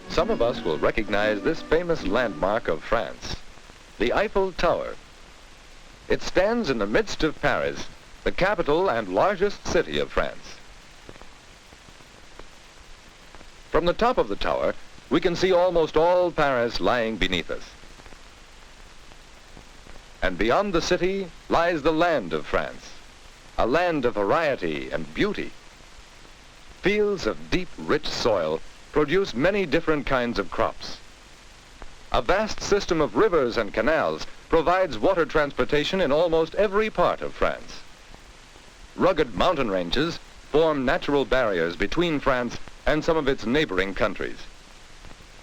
Some of us will recognize this famous landmark of France, the Eiffel Tower. It stands in the midst of Paris, the capital and largest city of France. From the top of the tower, we can see almost all Paris lying beneath us. And beyond the city lies the land of France, a land of variety and beauty. Fields of deep, rich soil produce many different kinds of crops. A vast system of rivers and canals provides water transportation in almost every part of France. Rugged mountain ranges form natural barriers between France and some of its neighboring countries.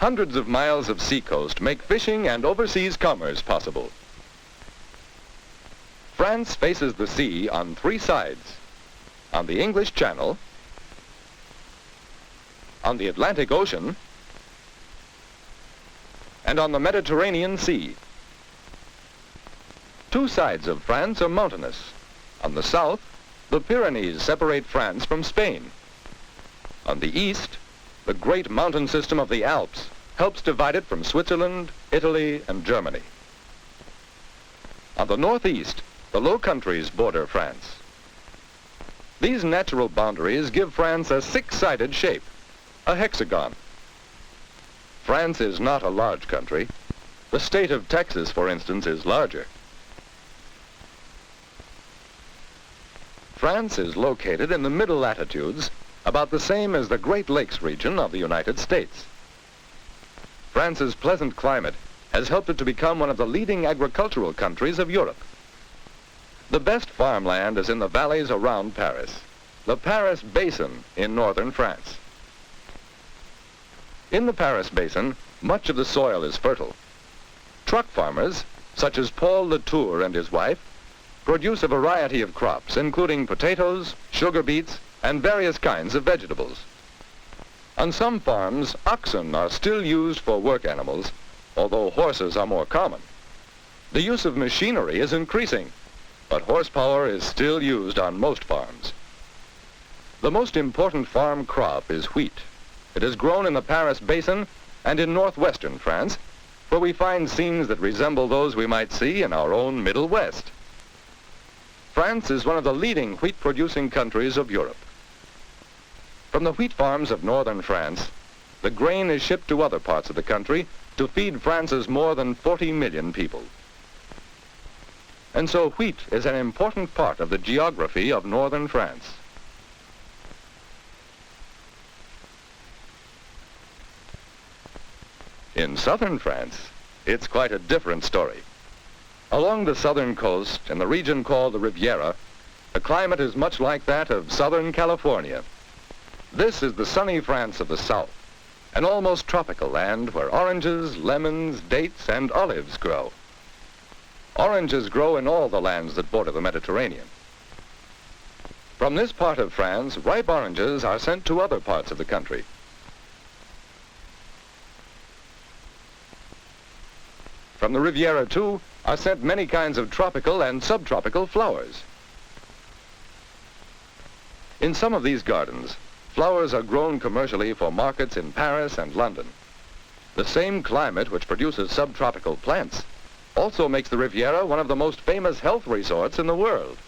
Hundreds of miles of seacoast make fishing and overseas commerce possible. France faces the sea on three sides: on the English Channel, on the Atlantic Ocean, and on the Mediterranean Sea. Two sides of France are mountainous. On the south, the Pyrenees separate France from Spain. On the east, the great mountain system of the Alps helps divide it from Switzerland, Italy, and Germany. On the northeast, the Low Countries border France. These natural boundaries give France a six-sided shape, a hexagon. France is not a large country. The state of Texas, for instance, is larger. France is located in the middle latitudes, about the same as the Great Lakes region of the United States. France's pleasant climate has helped it to become one of the leading agricultural countries of Europe. The best farmland is in the valleys around Paris, the Paris Basin in northern France. In the Paris Basin, much of the soil is fertile. Truck farmers, such as Paul Latour and his wife, produce a variety of crops, including potatoes, sugar beets, and various kinds of vegetables. On some farms, oxen are still used for work animals, although horses are more common. The use of machinery is increasing, but horsepower is still used on most farms. The most important farm crop is wheat. It is grown in the Paris Basin and in northwestern France, where we find scenes that resemble those we might see in our own Middle West. France is one of the leading wheat-producing countries of Europe. From the wheat farms of northern France, the grain is shipped to other parts of the country to feed France's more than 40 million people. And so wheat is an important part of the geography of northern France. In southern France, it's quite a different story. Along the southern coast, in the region called the Riviera, the climate is much like that of southern California. This is the sunny France of the south, an almost tropical land where oranges, lemons, dates, and olives grow. Oranges grow in all the lands that border the Mediterranean. From this part of France, ripe oranges are sent to other parts of the country. From the Riviera, too, are sent many kinds of tropical and subtropical flowers. In some of these gardens, flowers are grown commercially for markets in Paris and London. The same climate which produces subtropical plants also makes the Riviera one of the most famous health resorts in the world.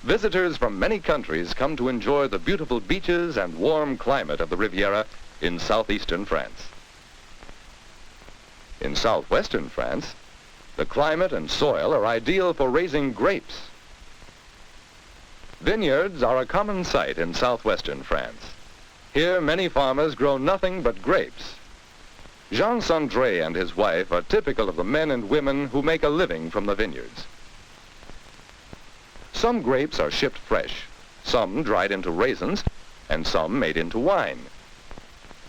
Visitors from many countries come to enjoy the beautiful beaches and warm climate of the Riviera in southeastern France. In southwestern France, the climate and soil are ideal for raising grapes. Vineyards are a common sight in southwestern France. Here, many farmers grow nothing but grapes. Jean Sandré and his wife are typical of the men and women who make a living from the vineyards. Some grapes are shipped fresh, some dried into raisins, and some made into wine.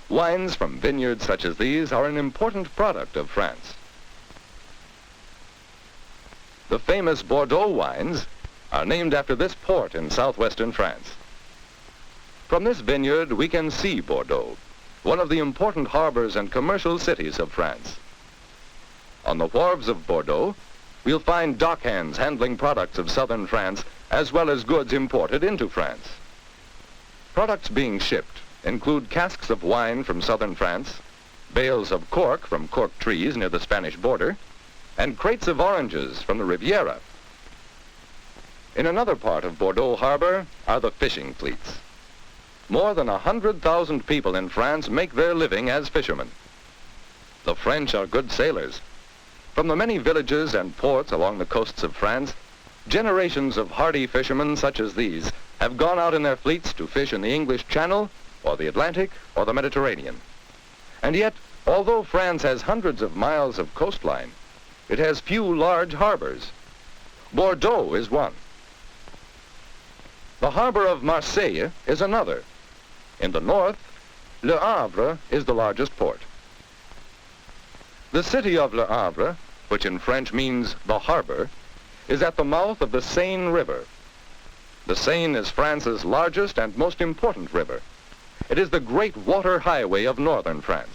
Wines from vineyards such as these are an important product of France. The famous Bordeaux wines are named after this port in southwestern France. From this vineyard, we can see Bordeaux, one of the important harbors and commercial cities of France. On the wharves of Bordeaux, we'll find dockhands handling products of southern France as well as goods imported into France. Products being shipped include casks of wine from southern France, bales of cork from cork trees near the Spanish border, and crates of oranges from the Riviera. In another part of Bordeaux harbor are the fishing fleets. More than 100,000 people in France make their living as fishermen. The French are good sailors. From the many villages and ports along the coasts of France, generations of hardy fishermen such as these have gone out in their fleets to fish in the English Channel, or the Atlantic, or the Mediterranean. And yet, although France has hundreds of miles of coastline, it has few large harbors. Bordeaux is one. The harbor of Marseille is another. In the north, Le Havre is the largest port. The city of Le Havre, which in French means the harbor, is at the mouth of the Seine River. The Seine is France's largest and most important river. It is the great water highway of northern France.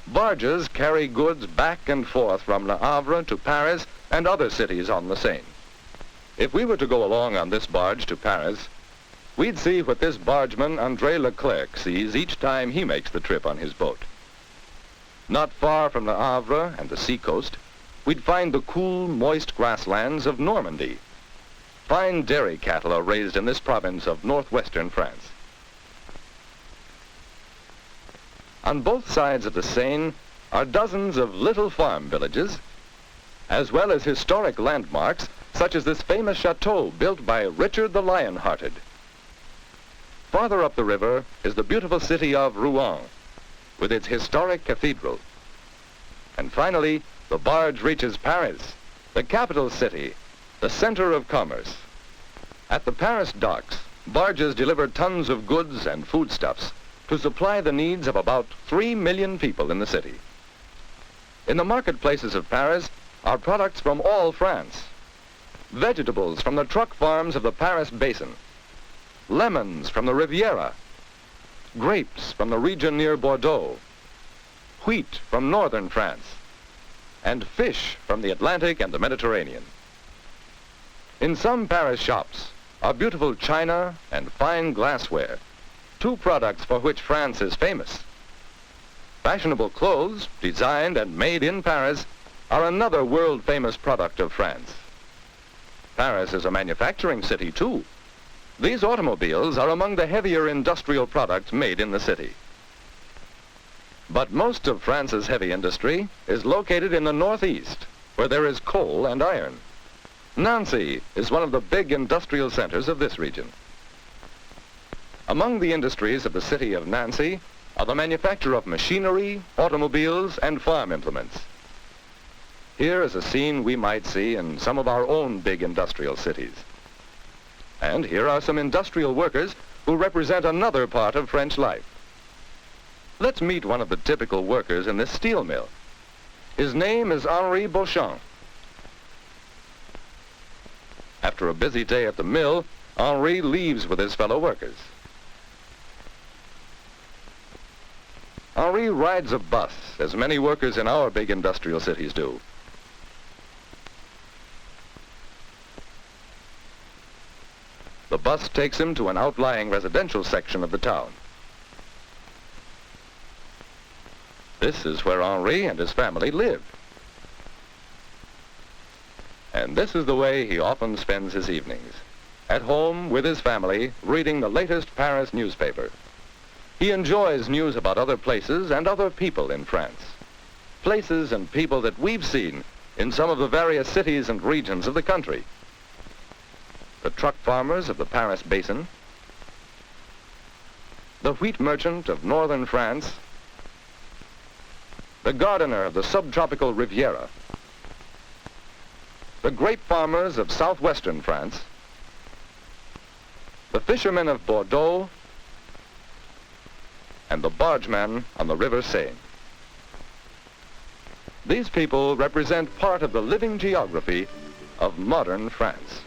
Barges carry goods back and forth from Le Havre to Paris and other cities on the Seine. If we were to go along on this barge to Paris, we'd see what this bargeman André Leclerc sees each time he makes the trip on his boat. Not far from Le Havre and the seacoast, we'd find the cool, moist grasslands of Normandy. Fine dairy cattle are raised in this province of northwestern France. On both sides of the Seine are dozens of little farm villages, as well as historic landmarks such as this famous chateau built by Richard the Lion-Hearted. Farther up the river is the beautiful city of Rouen, with its historic cathedral. And finally, the barge reaches Paris, the capital city, the center of commerce. At the Paris docks, barges deliver tons of goods and foodstuffs to supply the needs of about 3 million people in the city. In the marketplaces of Paris are products from all France. Vegetables from the truck farms of the Paris basin, lemons from the Riviera, grapes from the region near Bordeaux, wheat from northern France, and fish from the Atlantic and the Mediterranean. In some Paris shops are beautiful china and fine glassware, two products for which France is famous. Fashionable clothes, designed and made in Paris, are another world-famous product of France. Paris is a manufacturing city, too. These automobiles are among the heavier industrial products made in the city. But most of France's heavy industry is located in the northeast, where there is coal and iron. Nancy is one of the big industrial centers of this region. Among the industries of the city of Nancy are the manufacture of machinery, automobiles, and farm implements. Here is a scene we might see in some of our own big industrial cities. And here are some industrial workers who represent another part of French life. Let's meet one of the typical workers in this steel mill. His name is Henri Beauchamp. After a busy day at the mill, Henri leaves with his fellow workers. Henri rides a bus, as many workers in our big industrial cities do. The bus takes him to an outlying residential section of the town. This is where Henri and his family live. And this is the way he often spends his evenings, at home with his family, reading the latest Paris newspaper. He enjoys news about other places and other people in France. Places and people that we've seen in some of the various cities and regions of the country. The truck farmers of the Paris basin, the wheat merchant of northern France, the gardener of the subtropical Riviera, the grape farmers of southwestern France, the fishermen of Bordeaux, and the bargemen on the River Seine. These people represent part of the living geography of modern France.